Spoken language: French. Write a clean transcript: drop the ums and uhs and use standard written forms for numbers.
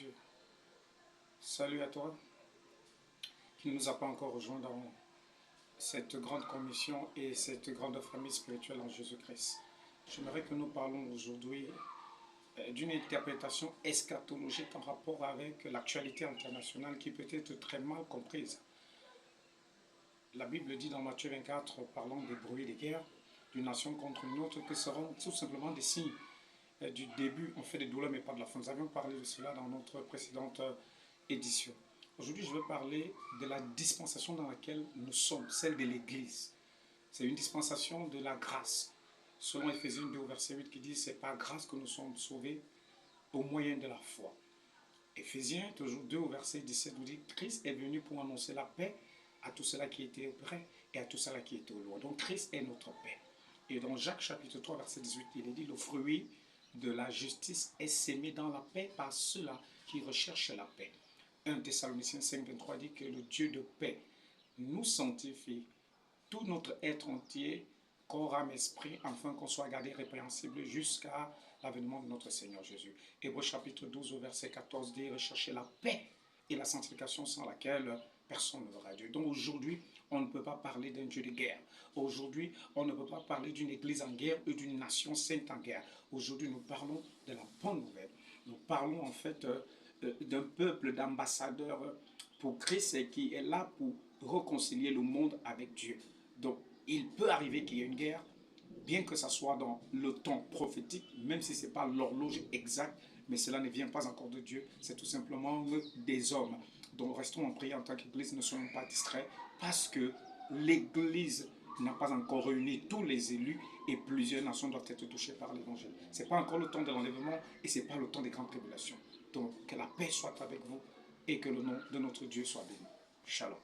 Dieu. Salut à toi qui ne nous a pas encore rejoints dans cette grande commission et cette grande famille spirituelle en Jésus-Christ. J'aimerais que nous parlons aujourd'hui d'une interprétation eschatologique en rapport avec l'actualité internationale qui peut être très mal comprise. La Bible dit dans Matthieu 24, parlant des bruits des guerres d'une nation contre une autre, que seront tout simplement des signes du début, en fait, des douleurs, mais pas de la fin. Nous avions parlé de cela dans notre précédente édition. Aujourd'hui, je veux parler de la dispensation dans laquelle nous sommes, celle de l'Église. C'est une dispensation de la grâce. Selon Éphésiens 2, verset 8, qui dit « C'est par grâce que nous sommes sauvés au moyen de la foi ». Éphésiens, toujours 2, verset 17, nous dit « Christ est venu pour annoncer la paix à tous ceux-là qui étaient près et à tous ceux-là qui étaient au loin. » Donc Christ est notre paix. Et dans Jacques chapitre 3, verset 18, il est dit « Le fruit de la justice est sémé dans la paix par ceux-là qui recherchent la paix. » 1 Thessaloniciens 5, 23 dit que le Dieu de paix nous sanctifie tout notre être entier, corps, âme, esprit, afin qu'on soit gardé répréhensible jusqu'à l'avènement de notre Seigneur Jésus. Hébreux chapitre 12, verset 14 dit « Recherchez la paix et la sanctification sans laquelle personne ne verra Dieu. » Donc aujourd'hui, on ne peut pas parler d'un Dieu de guerre. Aujourd'hui, on ne peut pas parler d'une église en guerre ou d'une nation sainte en guerre. Aujourd'hui, nous parlons de la bonne nouvelle. Nous parlons en fait d'un peuple d'ambassadeurs pour Christ qui est là pour réconcilier le monde avec Dieu. Donc, il peut arriver qu'il y ait une guerre, bien que ce soit dans le temps prophétique, même si ce n'est pas l'horloge exacte, mais cela ne vient pas encore de Dieu, c'est tout simplement des hommes. Donc restons en prière en tant qu'Église, ne soyons pas distraits, parce que l'Église n'a pas encore réuni tous les élus et plusieurs nations doivent être touchées par l'Évangile. Ce n'est pas encore le temps de l'enlèvement et ce n'est pas le temps des grandes tribulations. Donc que la paix soit avec vous et que le nom de notre Dieu soit béni. Shalom.